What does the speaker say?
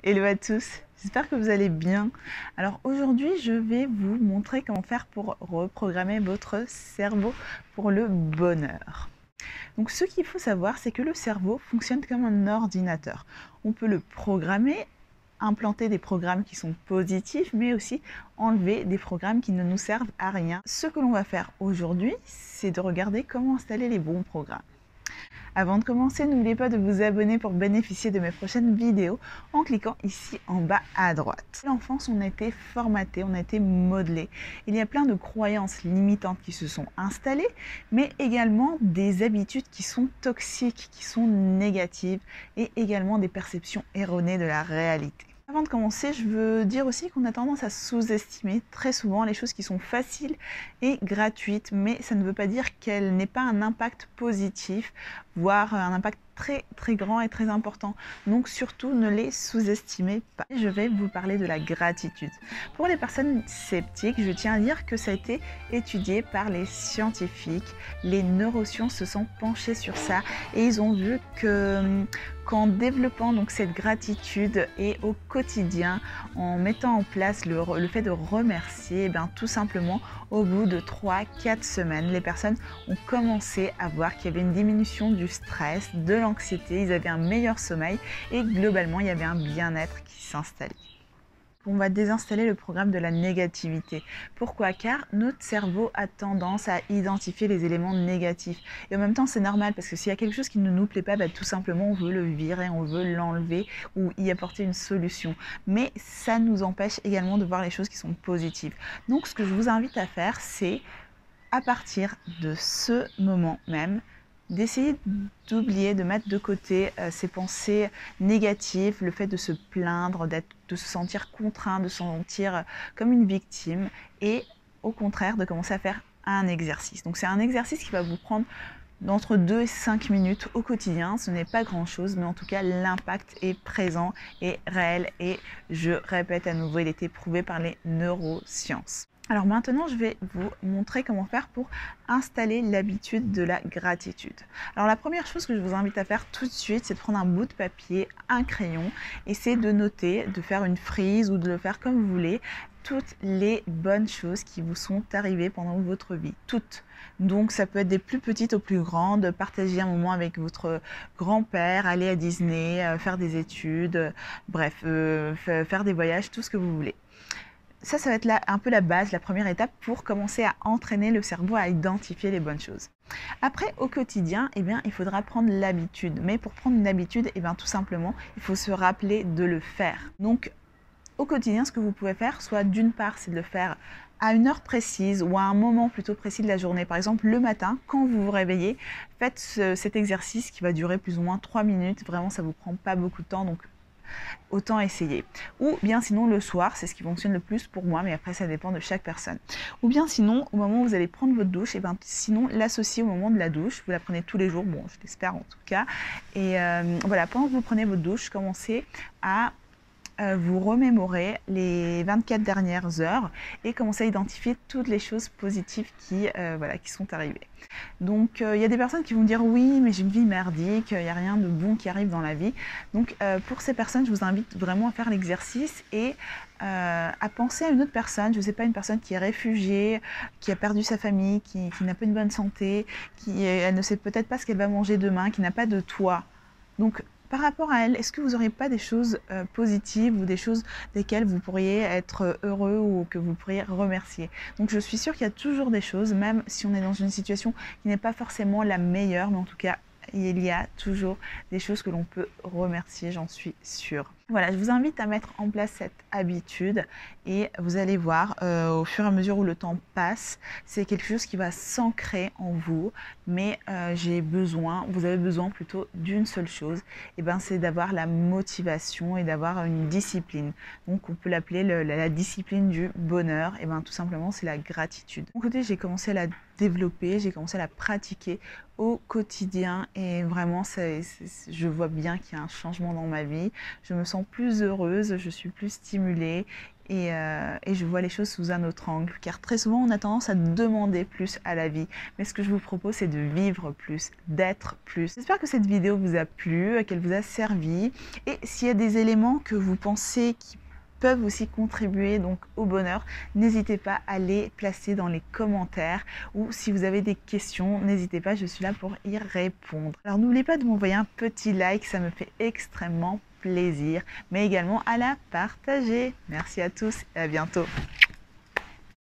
Hello à tous, j'espère que vous allez bien. Alors aujourd'hui, je vais vous montrer comment faire pour reprogrammer votre cerveau pour le bonheur. Donc ce qu'il faut savoir, c'est que le cerveau fonctionne comme un ordinateur. On peut le programmer, implanter des programmes qui sont positifs, mais aussi enlever des programmes qui ne nous servent à rien. Ce que l'on va faire aujourd'hui, c'est de regarder comment installer les bons programmes. Avant de commencer, n'oubliez pas de vous abonner pour bénéficier de mes prochaines vidéos en cliquant ici en bas à droite. L'enfance, on a été formaté, on a été modelé. Il y a plein de croyances limitantes qui se sont installées, mais également des habitudes qui sont toxiques, qui sont négatives et également des perceptions erronées de la réalité. Avant de commencer, je veux dire aussi qu'on a tendance à sous-estimer très souvent les choses qui sont faciles et gratuites, mais ça ne veut pas dire qu'elles n'aient pas un impact positif, voire un impact très grand et très important. Donc surtout, ne les sous-estimez pas. Je vais vous parler de la gratitude. Pour les personnes sceptiques, je tiens à dire que ça a été étudié par les scientifiques. Les neurosciences se sont penchés sur ça et ils ont vu qu'en développant donc cette gratitude et au quotidien, en mettant en place le fait de remercier, et bien, tout simplement, au bout de 3-4 semaines, les personnes ont commencé à voir qu'il y avait une diminution du stress, de l'anxiété, ils avaient un meilleur sommeil et globalement, il y avait un bien-être qui s'installait. On va désinstaller le programme de la négativité. Pourquoi? Car notre cerveau a tendance à identifier les éléments négatifs. Et en même temps, c'est normal parce que s'il y a quelque chose qui ne nous plaît pas, bah, tout simplement, on veut le virer, on veut l'enlever ou y apporter une solution. Mais ça nous empêche également de voir les choses qui sont positives. Donc, ce que je vous invite à faire, c'est à partir de ce moment même, d'essayer d'oublier, de mettre de côté ces pensées négatives, le fait de se plaindre, de se sentir contraint, de se sentir comme une victime et au contraire de commencer à faire un exercice. Donc c'est un exercice qui va vous prendre d'entre 2 et 5 minutes au quotidien. Ce n'est pas grand chose, mais en tout cas l'impact est présent et réel et je répète à nouveau, il a été prouvé par les neurosciences. Alors maintenant, je vais vous montrer comment faire pour installer l'habitude de la gratitude. Alors la première chose que je vous invite à faire tout de suite, c'est de prendre un bout de papier, un crayon, et c'est de noter, de faire une frise ou de le faire comme vous voulez, toutes les bonnes choses qui vous sont arrivées pendant votre vie, toutes. Donc ça peut être des plus petites aux plus grandes, partager un moment avec votre grand-père, aller à Disney, faire des études, bref, faire des voyages, tout ce que vous voulez. Ça va être là un peu la base, la première étape pour commencer à entraîner le cerveau à identifier les bonnes choses. Après, au quotidien, eh bien, il faudra prendre l'habitude. Mais pour prendre une habitude, eh bien, tout simplement, il faut se rappeler de le faire. Donc, au quotidien, ce que vous pouvez faire, soit d'une part, c'est de le faire à une heure précise ou à un moment plutôt précis de la journée. Par exemple, le matin, quand vous vous réveillez, faites cet exercice qui va durer plus ou moins 3 minutes. Vraiment, ça ne vous prend pas beaucoup de temps, donc autant essayer. Ou bien sinon le soir, c'est ce qui fonctionne le plus pour moi, mais après ça dépend de chaque personne. Ou bien sinon, au moment où vous allez prendre votre douche, et bien sinon l'associer au moment de la douche, vous la prenez tous les jours, bon je l'espère en tout cas. Et voilà, pendant que vous prenez votre douche, commencez à vous remémorer les 24 dernières heures et commencez à identifier toutes les choses positives qui sont arrivées. Donc il y a des personnes qui vont dire oui mais j'ai une vie merdique, il n'y a rien de bon qui arrive dans la vie. Donc pour ces personnes, je vous invite vraiment à faire l'exercice et à penser à une autre personne, je ne sais pas, une personne qui est réfugiée, qui a perdu sa famille, qui n'a pas une bonne santé, elle ne sait peut-être pas ce qu'elle va manger demain, qui n'a pas de toit. Donc par rapport à elle, est-ce que vous n'auriez pas des choses positives ou des choses desquelles vous pourriez être heureux ou que vous pourriez remercier? Donc je suis sûre qu'il y a toujours des choses, même si on est dans une situation qui n'est pas forcément la meilleure, mais en tout cas, il y a toujours des choses que l'on peut remercier, j'en suis sûre. Voilà, je vous invite à mettre en place cette habitude et vous allez voir au fur et à mesure où le temps passe, c'est quelque chose qui va s'ancrer en vous, mais vous avez besoin plutôt d'une seule chose, et ben c'est d'avoir la motivation et d'avoir une discipline. Donc on peut l'appeler la discipline du bonheur, et ben tout simplement c'est la gratitude. De mon côté, j'ai commencé à la développer, j'ai commencé à la pratiquer au quotidien et vraiment je vois bien qu'il y a un changement dans ma vie. Je me sens plus heureuse, je suis plus stimulée et je vois les choses sous un autre angle, car très souvent on a tendance à demander plus à la vie, mais ce que je vous propose c'est de vivre plus, d'être plus. J'espère que cette vidéo vous a plu, qu'elle vous a servi, et s'il y a des éléments que vous pensez qui peuvent aussi contribuer donc au bonheur, n'hésitez pas à les placer dans les commentaires, ou si vous avez des questions, n'hésitez pas, je suis là pour y répondre. Alors n'oubliez pas de m'envoyer un petit like, ça me fait extrêmement plaisir, mais également à la partager. Merci à tous et à bientôt.